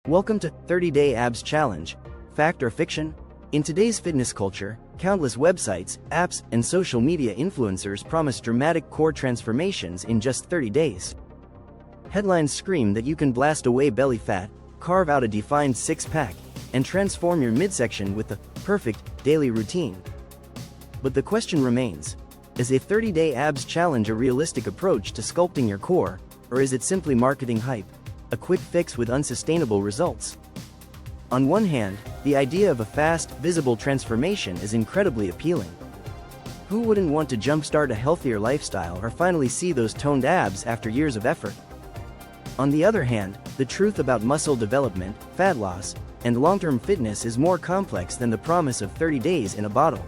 Welcome to 30-Day Abs Challenge. Fact or fiction? In today's fitness culture, countless websites, apps, and social media influencers promise dramatic core transformations in just 30 days. Headlines scream that you can blast away belly fat, carve out a defined six-pack, and transform your midsection with the perfect daily routine. But the question remains, is a 30-day abs challenge a realistic approach to sculpting your core, or is it simply marketing hype, a quick fix with unsustainable results? On one hand, the idea of a fast, visible transformation is incredibly appealing. Who wouldn't want to jumpstart a healthier lifestyle or finally see those toned abs after years of effort? On the other hand, the truth about muscle development, fat loss, and long-term fitness is more complex than the promise of 30 days in a bottle.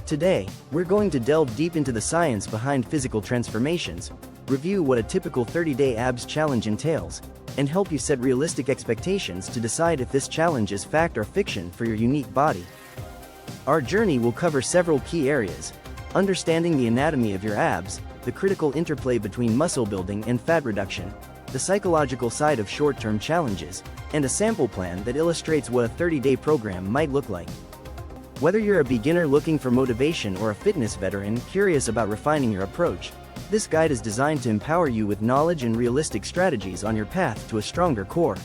Today, we're going to delve deep into the science behind physical transformations, review what a typical 30-day abs challenge entails, and help you set realistic expectations to decide if this challenge is fact or fiction for your unique body. Our journey will cover several key areas: understanding the anatomy of your abs, the critical interplay between muscle building and fat reduction, the psychological side of short-term challenges, and a sample plan that illustrates what a 30-day program might look like. Whether you're a beginner looking for motivation or a fitness veteran curious about refining your approach, this guide is designed to empower you with knowledge and realistic strategies on your path to a stronger core.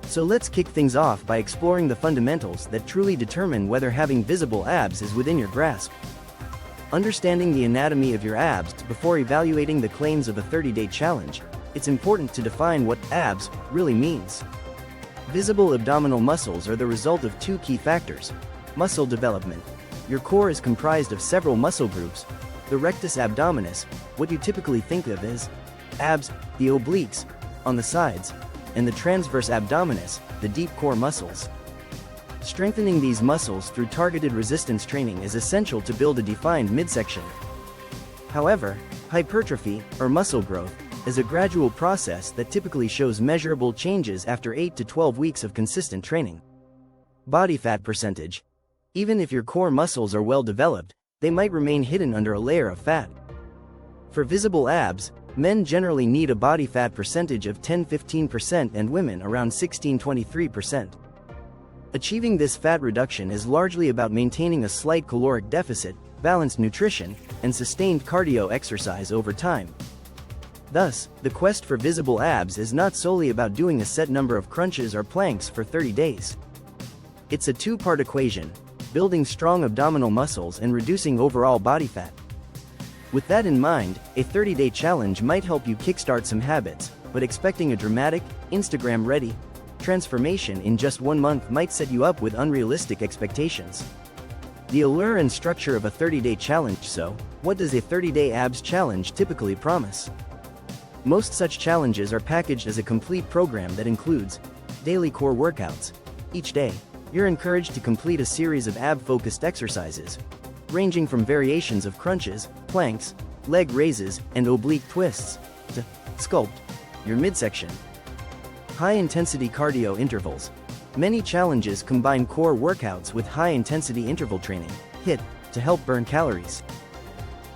So let's kick things off by exploring the fundamentals that truly determine whether having visible abs is within your grasp. Understanding the anatomy of your abs before evaluating the claims of a 30-day challenge, it's important to define what abs really means. Visible abdominal muscles are the result of two key factors: muscle development. Your core is comprised of several muscle groups: the rectus abdominis, what you typically think of as abs, the obliques, on the sides, and the transverse abdominis, the deep core muscles. Strengthening these muscles through targeted resistance training is essential to build a defined midsection. However, hypertrophy, or muscle growth, is a gradual process that typically shows measurable changes after 8 to 12 weeks of consistent training. Body fat percentage. Even if your core muscles are well developed, they might remain hidden under a layer of fat. For visible abs, men generally need a body fat percentage of 10–15% and women around 16–23%. Achieving this fat reduction is largely about maintaining a slight caloric deficit, balanced nutrition, and sustained cardio exercise over time. Thus, the quest for visible abs is not solely about doing a set number of crunches or planks for 30 days. It's a two-part equation: building strong abdominal muscles and reducing overall body fat. With that in mind, a 30-day challenge might help you kickstart some habits, but expecting a dramatic, Instagram-ready transformation in just 1 month might set you up with unrealistic expectations. The allure and structure of a 30-day challenge. So, what does a 30-day abs challenge typically promise? Most such challenges are packaged as a complete program that includes daily core workouts. Each day, you're encouraged to complete a series of ab-focused exercises, ranging from variations of crunches, planks, leg raises, and oblique twists, to sculpt your midsection. High-intensity cardio intervals. Many challenges combine core workouts with high-intensity interval training, HIIT, to help burn calories.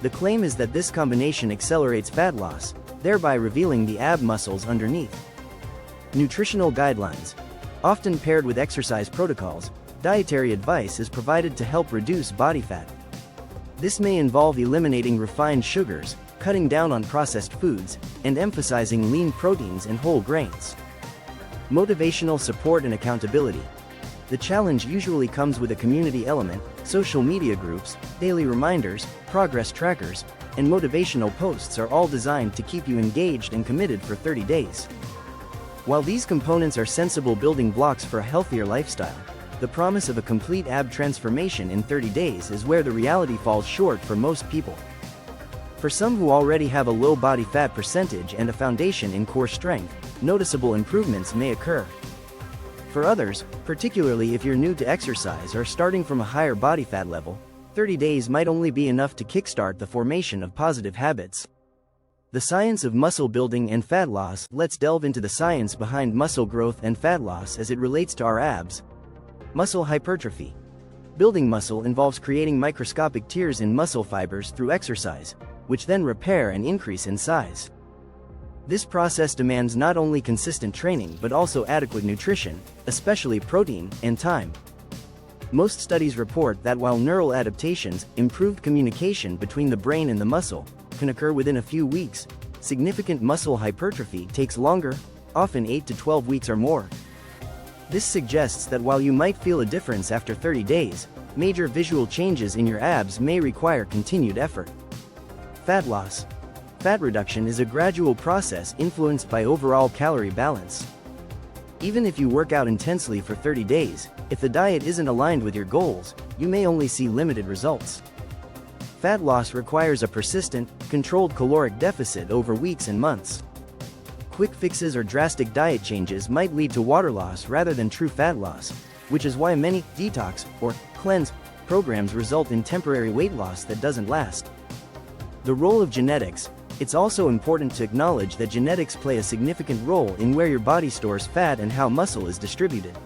The claim is that this combination accelerates fat loss, thereby revealing the ab muscles underneath. Nutritional guidelines. Often paired with exercise protocols, dietary advice is provided to help reduce body fat. This may involve eliminating refined sugars, cutting down on processed foods, and emphasizing lean proteins and whole grains. Motivational support and accountability. The challenge usually comes with a community element: social media groups, daily reminders, progress trackers, and motivational posts are all designed to keep you engaged and committed for 30 days. While these components are sensible building blocks for a healthier lifestyle, the promise of a complete ab transformation in 30 days is where the reality falls short for most people. For some who already have a low body fat percentage and a foundation in core strength, noticeable improvements may occur. For others, particularly if you're new to exercise or starting from a higher body fat level, 30 days might only be enough to kickstart the formation of positive habits. The science of muscle building and fat loss. Let's delve into the science behind muscle growth and fat loss as it relates to our abs. Muscle hypertrophy. Building muscle involves creating microscopic tears in muscle fibers through exercise, which then repair and increase in size. This process demands not only consistent training but also adequate nutrition, especially protein and time. Most studies report that while neural adaptations, improved communication between the brain and the muscle, can occur within a few weeks, significant muscle hypertrophy takes longer, often 8 to 12 weeks or more. This suggests that while you might feel a difference after 30 days, major visual changes in your abs may require continued effort. Fat loss. Fat reduction is a gradual process influenced by overall calorie balance. Even if you work out intensely for 30 days, if the diet isn't aligned with your goals, you may only see limited results. Fat loss requires a persistent, controlled caloric deficit over weeks and months. Quick fixes or drastic diet changes might lead to water loss rather than true fat loss, which is why many detox or cleanse programs result in temporary weight loss that doesn't last. The role of genetics. It's also important to acknowledge that genetics play a significant role in where your body stores fat and how muscle is distributed.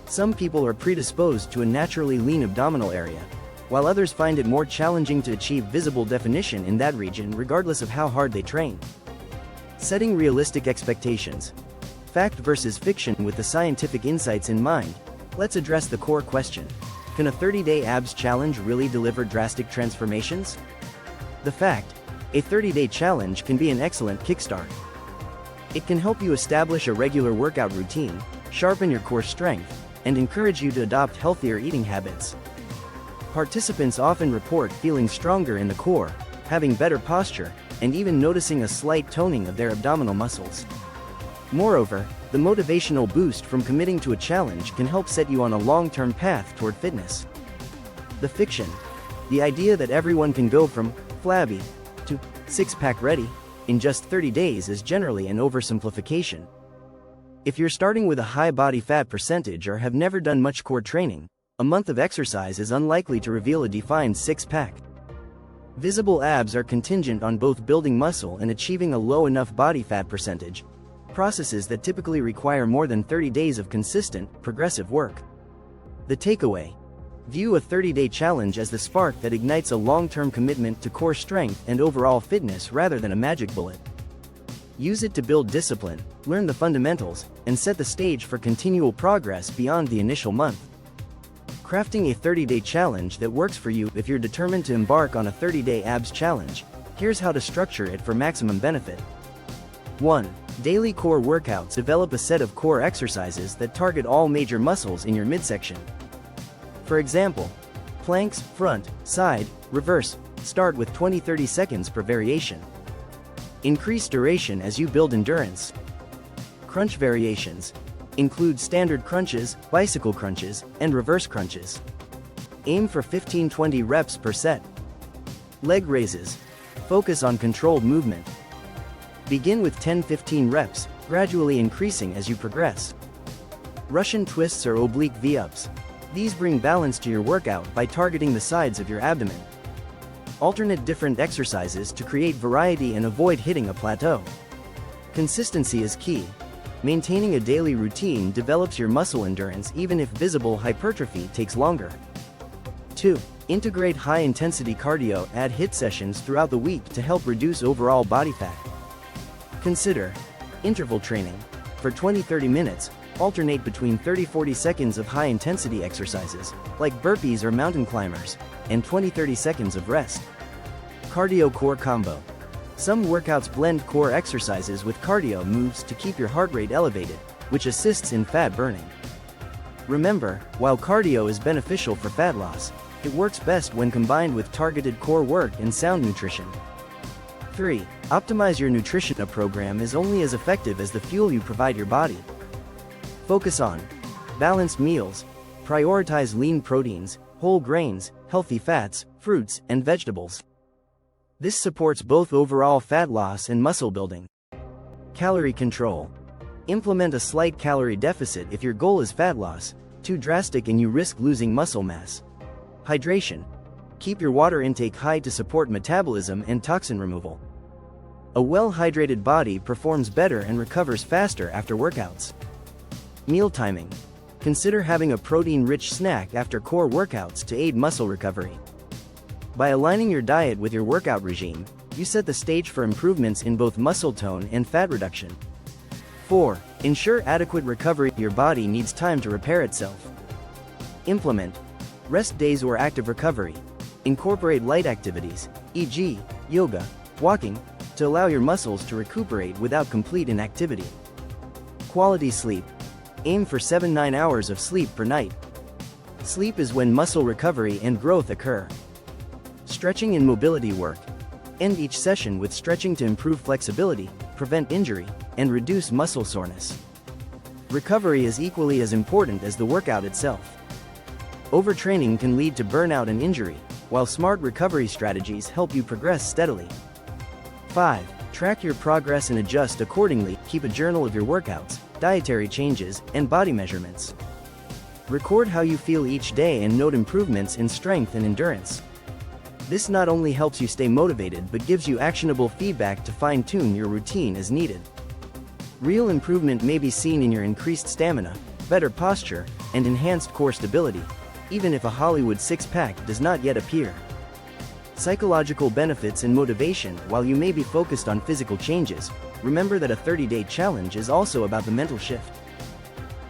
Some people are predisposed to a naturally lean abdominal area, while others find it more challenging to achieve visible definition in that region regardless of how hard they train. Setting realistic expectations. Fact versus fiction. With the scientific insights in mind, let's address the core question. Can a 30-day abs challenge really deliver drastic transformations? The fact: a 30-day challenge can be an excellent kickstart. It can help you establish a regular workout routine, sharpen your core strength, and encourage you to adopt healthier eating habits. Participants often report feeling stronger in the core, having better posture, and even noticing a slight toning of their abdominal muscles. Moreover, the motivational boost from committing to a challenge can help set you on a long-term path toward fitness. The fiction. The idea that everyone can go from flabby to six-pack ready in just 30 days is generally an oversimplification. If you're starting with a high body fat percentage or have never done much core training, a month of exercise is unlikely to reveal a defined six-pack. Visible abs are contingent on both building muscle and achieving a low enough body fat percentage, processes that typically require more than 30 days of consistent, progressive work. The takeaway: view a 30-day challenge as the spark that ignites a long-term commitment to core strength and overall fitness rather than a magic bullet. Use it to build discipline, learn the fundamentals, and set the stage for continual progress beyond the initial month. Crafting a 30-day challenge that works for you. If you're determined to embark on a 30-day abs challenge, here's how to structure it for maximum benefit. 1. Daily core workouts. Develop a set of core exercises that target all major muscles in your midsection. For example, planks, front, side, reverse. Start with 20-30 seconds per variation. Increase duration as you build endurance. Crunch variations. Include standard crunches, bicycle crunches, and reverse crunches. Aim for 15-20 reps per set. Leg raises. Focus on controlled movement. Begin with 10-15 reps, gradually increasing as you progress. Russian twists or oblique V-ups. These bring balance to your workout by targeting the sides of your abdomen. Alternate different exercises to create variety and avoid hitting a plateau. Consistency is key. Maintaining a daily routine develops your muscle endurance even if visible hypertrophy takes longer. 2. Integrate high-intensity cardio. Add HIIT sessions throughout the week to help reduce overall body fat. Consider interval training. For 20-30 minutes, alternate between 30-40 seconds of high-intensity exercises, like burpees or mountain climbers, and 20-30 seconds of rest. Cardio core combo. Some workouts blend core exercises with cardio moves to keep your heart rate elevated, which assists in fat burning. Remember, while cardio is beneficial for fat loss, it works best when combined with targeted core work and sound nutrition. 3. Optimize your nutrition. A program is only as effective as the fuel you provide your body. Focus on balanced meals. Prioritize lean proteins, whole grains, healthy fats, fruits, and vegetables. This supports both overall fat loss and muscle building. Calorie control. Implement a slight calorie deficit if your goal is fat loss. Too drastic and you risk losing muscle mass. Hydration. Keep your water intake high to support metabolism and toxin removal. A well-hydrated body performs better and recovers faster after workouts. Meal timing. Consider having a protein-rich snack after core workouts to aid muscle recovery. By aligning your diet with your workout regime, You set the stage for improvements in both muscle tone and fat reduction. 4. Ensure adequate recovery. Your body needs time to repair itself. Implement rest days or active recovery. Incorporate light activities, e.g., yoga, walking, to allow your muscles to recuperate without complete inactivity. Quality sleep. Aim for 7-9 hours of sleep per night. Sleep is when muscle recovery and growth occur. Stretching and mobility work. End each session with stretching to improve flexibility, prevent injury, and reduce muscle soreness. Recovery is equally as important as the workout itself. Overtraining can lead to burnout and injury, while smart recovery strategies help you progress steadily. 5. Track your progress and adjust accordingly. Keep a journal of your workouts, dietary changes, and body measurements. Record how you feel each day and note improvements in strength and endurance. This not only helps you stay motivated but gives you actionable feedback to fine-tune your routine as needed. Real improvement may be seen in your increased stamina, better posture, and enhanced core stability, even if a Hollywood six-pack does not yet appear. Psychological benefits and motivation. While you may be focused on physical changes, remember that a 30-day challenge is also about the mental shift.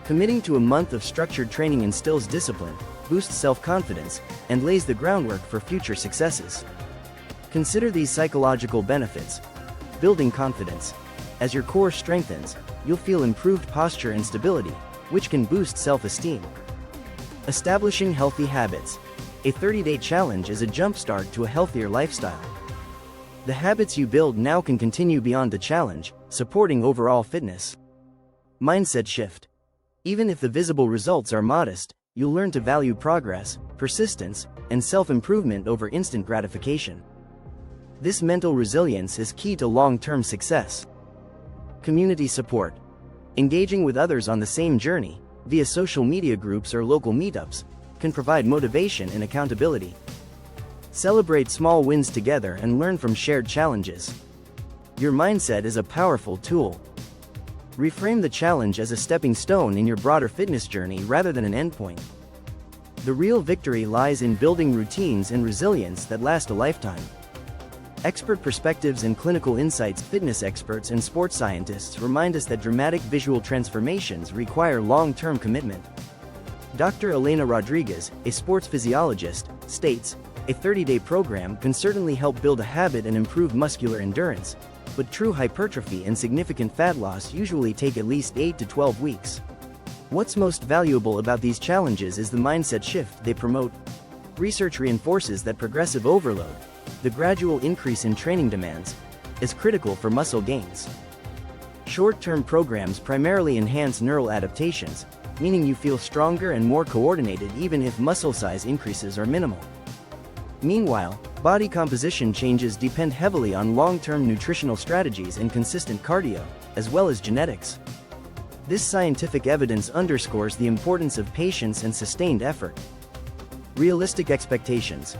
Committing to a month of structured training instills discipline, boosts self-confidence, and lays the groundwork for future successes. Consider these psychological benefits. Building confidence. As your core strengthens, you'll feel improved posture and stability, which can boost self-esteem. Establishing healthy habits. A 30-day challenge is a jumpstart to a healthier lifestyle. The habits you build now can continue beyond the challenge, supporting overall fitness. Mindset shift. Even if the visible results are modest, you'll learn to value progress, persistence, and self-improvement over instant gratification. This mental resilience is key to long-term success. Community support. Engaging with others on the same journey, via social media groups or local meetups, can provide motivation and accountability. Celebrate small wins together and learn from shared challenges. Your mindset is a powerful tool. Reframe the challenge as a stepping stone in your broader fitness journey rather than an endpoint. The real victory lies in building routines and resilience that last a lifetime. Expert perspectives and clinical insights. Fitness experts and sports scientists remind us that dramatic visual transformations require long-term commitment. Dr. Elena Rodriguez, a sports physiologist, states, "A 30-day program can certainly help build a habit and improve muscular endurance, but true hypertrophy and significant fat loss usually take at least 8 to 12 weeks. What's most valuable about these challenges is the mindset shift they promote. Research reinforces that progressive overload, the gradual increase in training demands, is critical for muscle gains. Short-term programs primarily enhance neural adaptations, meaning you feel stronger and more coordinated even if muscle size increases are minimal. Meanwhile, body composition changes depend heavily on long-term nutritional strategies and consistent cardio, as well as genetics. This scientific evidence underscores the importance of patience and sustained effort. Realistic expectations.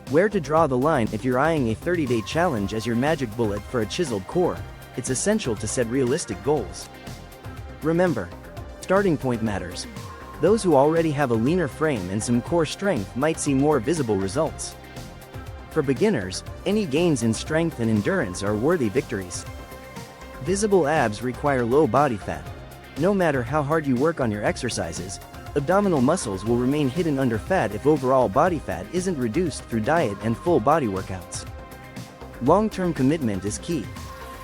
Where to draw the line? If you're eyeing a 30-day challenge as your magic bullet for a chiseled core, it's essential to set realistic goals. Remember, starting point matters. Those who already have a leaner frame and some core strength might see more visible results. For beginners, any gains in strength and endurance are worthy victories. Visible abs require low body fat. No matter how hard you work on your exercises, abdominal muscles will remain hidden under fat if overall body fat isn't reduced through diet and full body workouts. Long-term commitment is key.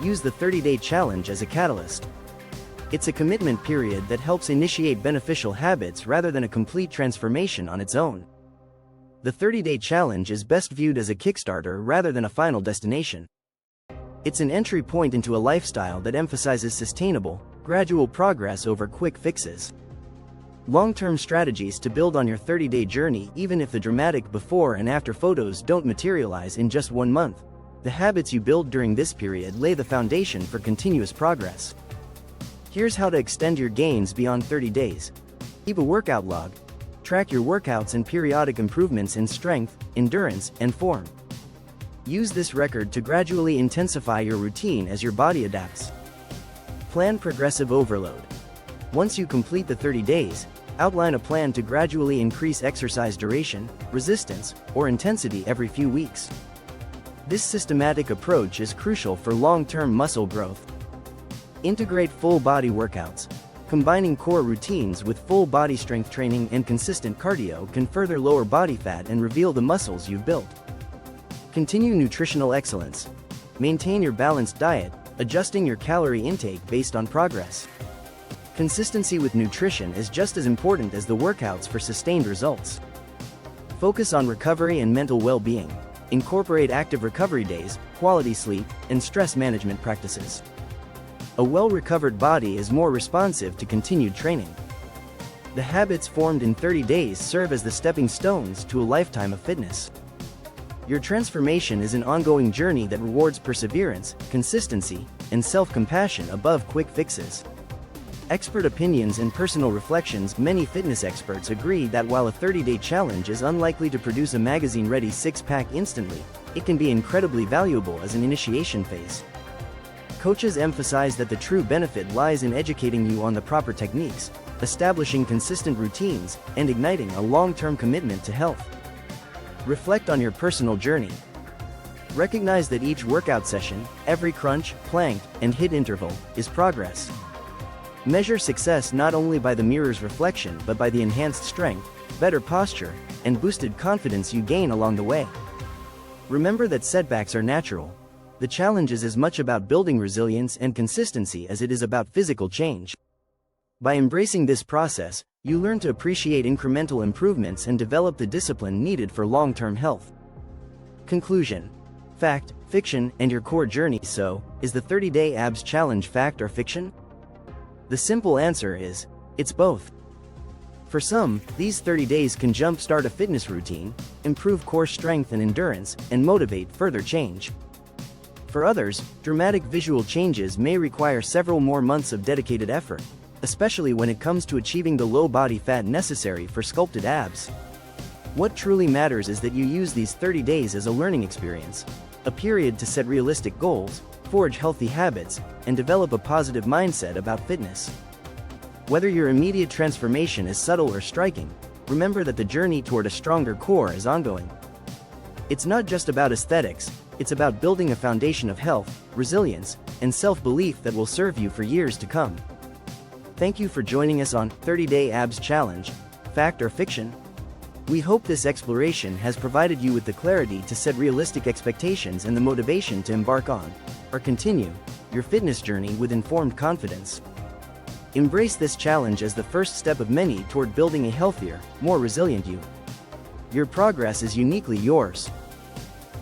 Use the 30-day challenge as a catalyst. It's a commitment period that helps initiate beneficial habits rather than a complete transformation on its own. The 30-day challenge is best viewed as a Kickstarter rather than a final destination. It's an entry point into a lifestyle that emphasizes sustainable, gradual progress over quick fixes. Long-term strategies to build on your 30-day journey. Even if the dramatic before and after photos don't materialize in just 1 month, the habits you build during this period lay the foundation for continuous progress. Here's how to extend your gains beyond 30 days. Keep a workout log. Track your workouts and periodic improvements in strength, endurance, and form. Use this record to gradually intensify your routine as your body adapts. Plan progressive overload. Once you complete the 30 days, outline a plan to gradually increase exercise duration, resistance, or intensity every few weeks. This systematic approach is crucial for long-term muscle growth. Integrate full-body workouts. Combining core routines with full-body strength training and consistent cardio can further lower body fat and reveal the muscles you've built. Continue nutritional excellence. Maintain your balanced diet, adjusting your calorie intake based on progress. Consistency with nutrition is just as important as the workouts for sustained results. Focus on recovery and mental well-being. Incorporate active recovery days, quality sleep, and stress management practices. A well-recovered body is more responsive to continued training. The habits formed in 30 days serve as the stepping stones to a lifetime of fitness. Your transformation is an ongoing journey that rewards perseverance, consistency, and self-compassion above quick fixes. Expert opinions and personal reflections. Many fitness experts agree that while a 30-day challenge is unlikely to produce a magazine-ready six-pack instantly, it can be incredibly valuable as an initiation phase. Coaches emphasize that the true benefit lies in educating you on the proper techniques, establishing consistent routines, and igniting a long-term commitment to health. Reflect on your personal journey. Recognize that each workout session, every crunch, plank, and HIIT interval, is progress. Measure success not only by the mirror's reflection but by the enhanced strength, better posture, and boosted confidence you gain along the way. Remember that setbacks are natural. The challenge is as much about building resilience and consistency as it is about physical change. By embracing this process, you learn to appreciate incremental improvements and develop the discipline needed for long-term health. Conclusion. Fact, fiction, and your core journey. So, is the 30-day abs challenge fact or fiction? The simple answer is, it's both. For some, these 30 days can jumpstart a fitness routine, improve core strength and endurance, and motivate further change. For others, dramatic visual changes may require several more months of dedicated effort, especially when it comes to achieving the low body fat necessary for sculpted abs. What truly matters is that you use these 30 days as a learning experience, a period to set realistic goals, forge healthy habits, and develop a positive mindset about fitness. Whether your immediate transformation is subtle or striking, remember that the journey toward a stronger core is ongoing. It's not just about aesthetics, it's about building a foundation of health, resilience, and self-belief that will serve you for years to come. Thank you for joining us on 30-Day Abs Challenge, Fact or Fiction? We hope this exploration has provided you with the clarity to set realistic expectations and the motivation to embark on, or continue, your fitness journey with informed confidence. Embrace this challenge as the first step of many toward building a healthier, more resilient you. Your progress is uniquely yours.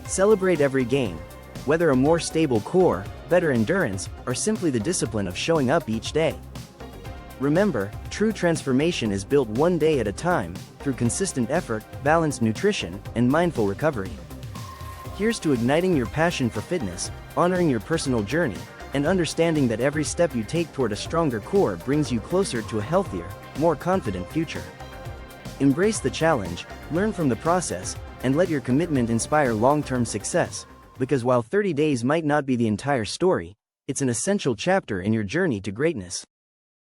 Celebrate every gain, whether a more stable core, better endurance, or simply the discipline of showing up each day. Remember, true transformation is built one day at a time, through consistent effort, balanced nutrition, and mindful recovery. Here's to igniting your passion for fitness, honoring your personal journey, and understanding that every step you take toward a stronger core brings you closer to a healthier, more confident future. Embrace the challenge, learn from the process, and let your commitment inspire long-term success, because while 30 days might not be the entire story, it's an essential chapter in your journey to greatness.